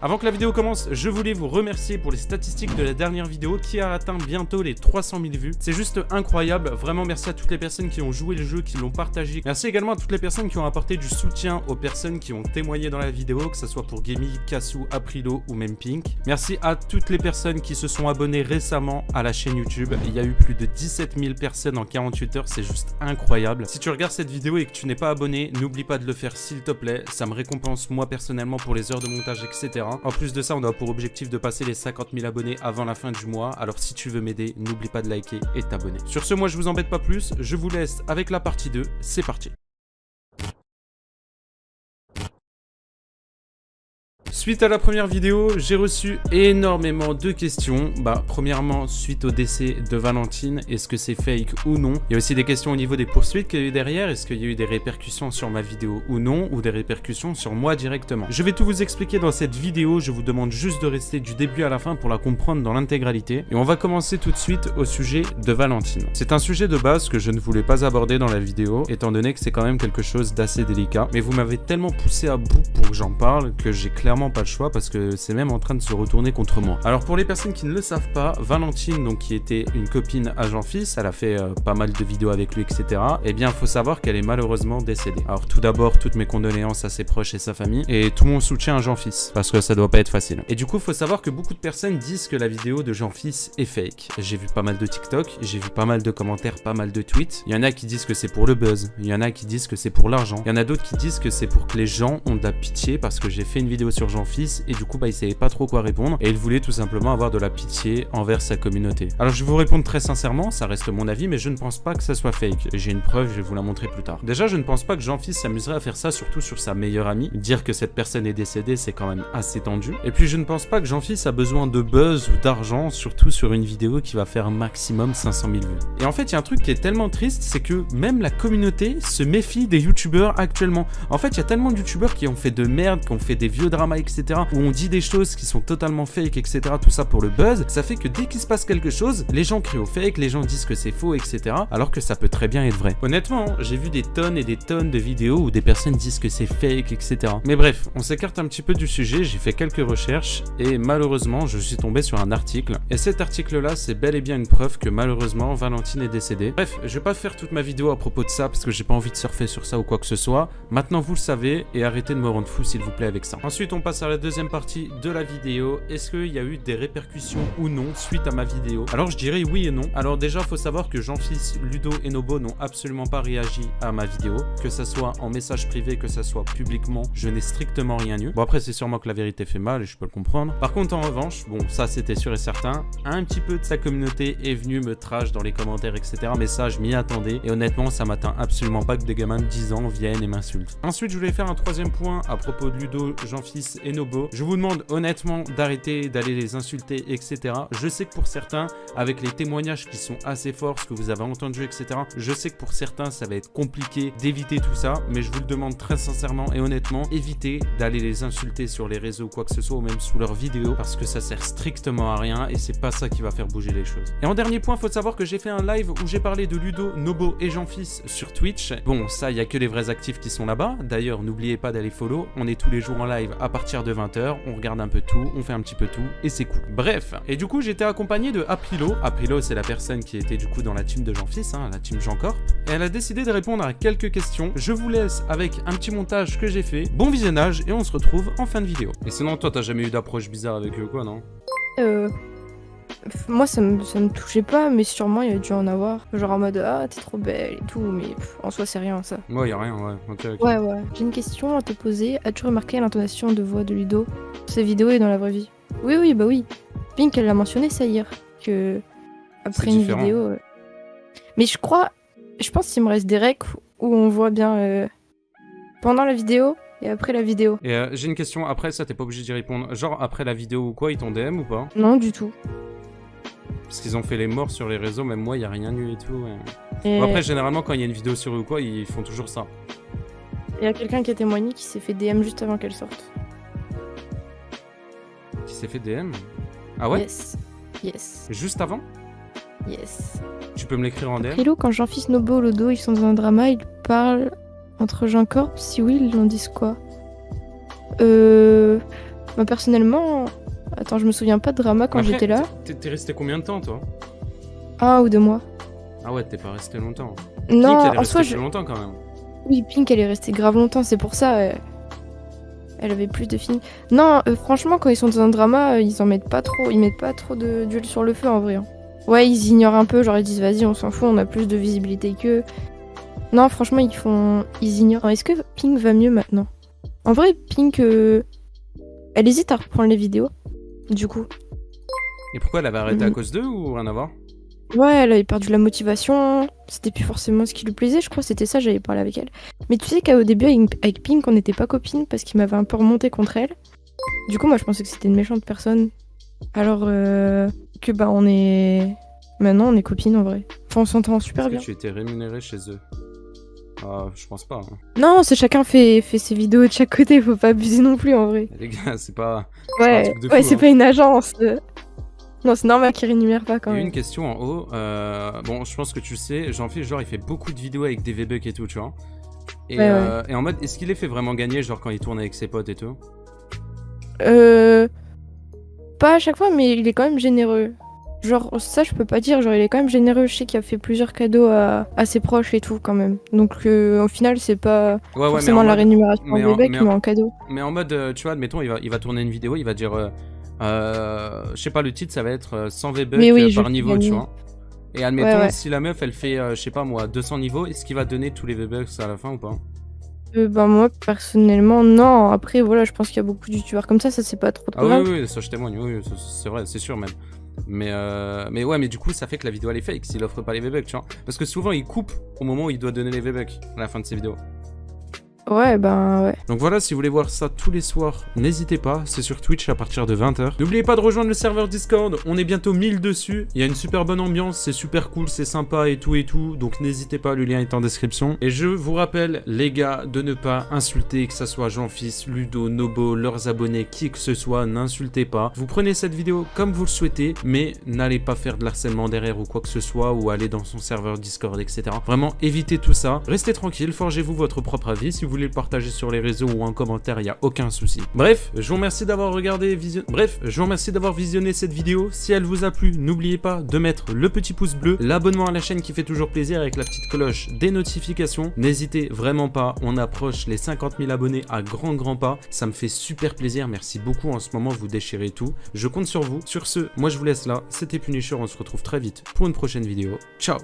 Avant que la vidéo commence, je voulais vous remercier pour les statistiques de la dernière vidéo qui a atteint bientôt les 300 000 vues. C'est juste incroyable, vraiment merci à toutes les personnes qui ont joué le jeu, qui l'ont partagé. Merci également à toutes les personnes qui ont apporté du soutien aux personnes qui ont témoigné dans la vidéo, que ce soit pour Gamey, Kassou, Aprilo ou même Pink. Merci à toutes les personnes qui se sont abonnées récemment à la chaîne YouTube. Il y a eu plus de 17 000 personnes en 48 heures, c'est juste incroyable. Si tu regardes cette vidéo et que tu n'es pas abonné, n'oublie pas de le faire s'il te plaît. Ça me récompense moi personnellement pour les heures de montage, etc. En plus de ça, on a pour objectif de passer les 50 000 abonnés avant la fin du mois. Alors si tu veux m'aider, n'oublie pas de liker et de t'abonner. Sur ce, moi je vous embête pas plus, je vous laisse avec la partie 2, c'est parti. Suite à la première vidéo, j'ai reçu énormément de questions. Premièrement, suite au décès de Valentine, est-ce que c'est fake ou non? Il y a aussi des questions au niveau des poursuites qu'il y a eu derrière. Est-ce qu'il y a eu des répercussions sur ma vidéo ou non? Ou des répercussions sur moi directement? Je vais tout vous expliquer dans cette vidéo. Je vous demande juste de rester du début à la fin pour la comprendre dans l'intégralité. Et on va commencer tout de suite au sujet de Valentine. C'est un sujet de base que je ne voulais pas aborder dans la vidéo, étant donné que c'est quand même quelque chose d'assez délicat. Mais vous m'avez tellement poussé à bout pour que j'en parle que j'ai clairement pas le choix parce que c'est même en train de se retourner contre moi. Alors pour les personnes qui ne le savent pas, Valentine, donc qui était une copine à Jean-Fils, elle a fait pas mal de vidéos avec lui, etc. Eh bien, il faut savoir qu'elle est malheureusement décédée. Alors tout d'abord, toutes mes condoléances à ses proches et sa famille et tout mon soutien à Jean-Fils parce que ça doit pas être facile. Et du coup, il faut savoir que beaucoup de personnes disent que la vidéo de Jean-Fils est fake. J'ai vu pas mal de TikTok, j'ai vu pas mal de commentaires, pas mal de tweets. Il y en a qui disent que c'est pour le buzz, il y en a qui disent que c'est pour l'argent, il y en a d'autres qui disent que c'est pour que les gens ont de la pitié parce que j'ai fait une vidéo sur Jean-Fils et du coup il savait pas trop quoi répondre et il voulait tout simplement avoir de la pitié envers sa communauté. Alors je vais vous répondre très sincèrement, ça reste mon avis, mais je ne pense pas que ça soit fake. J'ai une preuve, je vais vous la montrer plus tard. Déjà, je ne pense pas que Jean-Fils s'amuserait à faire ça, surtout sur sa meilleure amie. Dire que cette personne est décédée, c'est quand même assez tendu. Et puis je ne pense pas que Jean-Fils a besoin de buzz ou d'argent, surtout sur une vidéo qui va faire maximum 500 000 vues. Et en fait, il y a un truc qui est tellement triste, c'est que même la communauté se méfie des youtubeurs actuellement. En fait, il y a tellement de youtubeurs qui ont fait de merde, qui ont fait des vieux dramas, etc. où on dit des choses qui sont totalement fake, etc. Tout ça pour le buzz. Ça fait que dès qu'il se passe quelque chose, les gens crient au fake, les gens disent que c'est faux, etc. Alors que ça peut très bien être vrai. Honnêtement, j'ai vu des tonnes et des tonnes de vidéos où des personnes disent que c'est fake, etc. Mais bref, on s'écarte un petit peu du sujet, j'ai fait quelques recherches et malheureusement, je suis tombé sur un article. Et cet article-là, c'est bel et bien une preuve que malheureusement, Valentine est décédée. Bref, je vais pas faire toute ma vidéo à propos de ça parce que j'ai pas envie de surfer sur ça ou quoi que ce soit. Maintenant, vous le savez et arrêtez de me rendre fou s'il vous plaît avec ça. Ensuite, on passe à la deuxième partie de la vidéo. Est-ce qu'il y a eu des répercussions ou non suite à ma vidéo? Alors je dirais oui et non. Alors déjà, faut savoir que Jean-Fils, Ludo et Nobo n'ont absolument pas réagi à ma vidéo, que ça soit en message privé, que ça soit publiquement, je n'ai strictement rien eu. Bon après c'est sûrement que la vérité fait mal et je peux le comprendre. Par contre en revanche, bon ça c'était sûr et certain, un petit peu de sa communauté est venu me trash dans les commentaires, etc. Mais ça je m'y attendais et honnêtement ça m'atteint absolument pas que des gamins de 10 ans viennent et m'insultent. Ensuite je voulais faire un troisième point à propos de Ludo, Jean-Fils et Nobo. Je vous demande honnêtement d'arrêter d'aller les insulter, etc. Je sais que pour certains, avec les témoignages qui sont assez forts, ce que vous avez entendu, etc. Je sais que pour certains, ça va être compliqué d'éviter tout ça, mais je vous le demande très sincèrement et honnêtement, évitez d'aller les insulter sur les réseaux ou quoi que ce soit, ou même sous leurs vidéos, parce que ça sert strictement à rien et c'est pas ça qui va faire bouger les choses. Et en dernier point, faut savoir que j'ai fait un live où j'ai parlé de Ludo, Nobo et Jean-Fils sur Twitch. Bon, ça, il y a que les vrais actifs qui sont là-bas. D'ailleurs, n'oubliez pas d'aller follow. On est tous les jours en live à partir de 20 h. On regarde un peu tout, on fait un petit peu tout et c'est cool. Bref, et du coup j'étais accompagné de Aprilo. Aprilo c'est la personne qui était du coup dans la team de Jean-Fils, la team Jean Corp. Et elle a décidé de répondre à quelques questions. Je vous laisse avec un petit montage que j'ai fait. Bon visionnage et on se retrouve en fin de vidéo. Et sinon toi t'as jamais eu d'approche bizarre avec eux quoi, non? Moi ça me touchait pas, mais sûrement il y a dû en avoir. Genre en mode ah t'es trop belle et tout, mais en soi c'est rien ça. Ouais, y a rien, ouais. Ok. Ouais. J'ai une question à te poser. As-tu remarqué l'intonation de voix de Ludo sur ses vidéos et dans la vraie vie? Oui, bah oui. Pink elle l'a mentionné ça hier, que après une vidéo. Mais je pense qu'il me reste des recs où on voit bien pendant la vidéo et après la vidéo. Et j'ai une question, après ça t'es pas obligé d'y répondre. Genre après la vidéo ou quoi, ils t'ont DM ou pas? Non du tout. Parce qu'ils ont fait les morts sur les réseaux, même moi, il n'y a rien eu et tout. Bon, après, généralement, quand il y a une vidéo sur eux ou quoi, ils font toujours ça. Il y a quelqu'un qui a témoigné qui s'est fait DM juste avant qu'elle sorte. Qui s'est fait DM? Ah ouais? Yes. Juste avant? Yes. Tu peux me l'écrire en DM? Hello, quand Jean-Fils, Nobo, Lodo, ils sont dans un drama, ils parlent entre Jean Corp. Si oui, ils en disent quoi? Moi, personnellement... Attends, je me souviens pas de drama quand Après, j'étais là. T'es resté combien de temps, toi? 1 ou 2 mois. Ah ouais, t'es pas resté longtemps. Non, Pink, elle est en restée soi, plus longtemps, quand même. Oui, Pink, elle est restée grave longtemps, c'est pour ça. Elle avait plus de filles. Non, franchement, quand ils sont dans un drama, ils en mettent pas trop. Ils mettent pas trop d'huile sur le feu, en vrai. Hein. Ouais, ils ignorent un peu, genre ils disent vas-y, on s'en fout, on a plus de visibilité qu'eux. Non, franchement, ils ignorent. Est-ce que Pink va mieux maintenant? En vrai, Pink, elle hésite à reprendre les vidéos, du coup. Et pourquoi elle avait arrêté à cause d'eux ou rien à voir? Ouais, elle avait perdu la motivation, c'était plus forcément ce qui lui plaisait, je crois, c'était ça, j'avais parlé avec elle. Mais tu sais qu'au début, avec Pink, on n'était pas copines parce qu'il m'avait un peu remonté contre elle. Du coup, moi, je pensais que c'était une méchante personne. Alors que, bah, on est... Maintenant, on est copines, en vrai. Enfin, on s'entend super bien. Est-ce que tu étais rémunéré chez eux? Je pense pas. Hein. Non, c'est chacun fait ses vidéos de chaque côté, faut pas abuser non plus, en vrai. Les gars, c'est pas Ouais, un truc de fou, ouais, c'est hein. pas une agence. Non, c'est normal qu'ils rémunèrent pas quand Il y a même. une question en haut. Bon, je pense que tu le sais. Jean-Philippe, genre, il fait beaucoup de vidéos avec des V-Bucks et tout, tu vois. Et, Ouais. et en mode, est-ce qu'il les fait vraiment gagner, genre quand il tourne avec ses potes et tout? Pas à chaque fois, mais il est quand même généreux. Genre, ça, je peux pas dire. Genre, il est quand même généreux. Je sais qu'il a fait plusieurs cadeaux à ses proches et tout, quand même. Donc, au final, c'est pas forcément la rémunération en bébé, mais en cadeau. Mais en mode, tu vois, admettons, il va tourner une vidéo, il va dire... je sais pas, le titre, ça va être 100 V-Bucks par niveau, tu vois. Et admettons, si la meuf, elle fait, je sais pas moi, 200 niveaux, est-ce qu'il va donner tous les V-Bucks à la fin ou pas? Bah moi, personnellement, non. Après, voilà, je pense qu'il y a beaucoup de youtubeurs comme ça c'est pas trop grave. Oui, ça je témoigne, oui, c'est vrai, c'est sûr même. Mais ouais, mais du coup, ça fait que la vidéo, elle est fake s'il offre pas les V-Bucks, tu vois. Parce que souvent, il coupe au moment où il doit donner les V-Bucks, à la fin de ses vidéos. Ouais, ben ouais. Donc voilà, si vous voulez voir ça tous les soirs, n'hésitez pas, c'est sur Twitch à partir de 20h. N'oubliez pas de rejoindre le serveur Discord, on est bientôt 1000 dessus. Il y a une super bonne ambiance, c'est super cool, c'est sympa et tout. Donc n'hésitez pas, le lien est en description. Et je vous rappelle, les gars, de ne pas insulter, que ça soit Jean-Fils, Ludo, Nobo, leurs abonnés, qui que ce soit, n'insultez pas. Vous prenez cette vidéo comme vous le souhaitez, mais n'allez pas faire de l'harcèlement derrière ou quoi que ce soit, ou aller dans son serveur Discord, etc. Vraiment, évitez tout ça. Restez tranquille, forgez-vous votre propre avis. Si vous voulez le partager sur les réseaux ou en commentaire, il n'y a aucun souci. Bref, je vous remercie d'avoir visionné cette vidéo. Si elle vous a plu, n'oubliez pas de mettre le petit pouce bleu, l'abonnement à la chaîne qui fait toujours plaisir avec la petite cloche des notifications. N'hésitez vraiment pas, on approche les 50 000 abonnés à grands pas. Ça me fait super plaisir, merci beaucoup. En ce moment, vous déchirez tout. Je compte sur vous. Sur ce, moi je vous laisse là. C'était Punisher, on se retrouve très vite pour une prochaine vidéo. Ciao!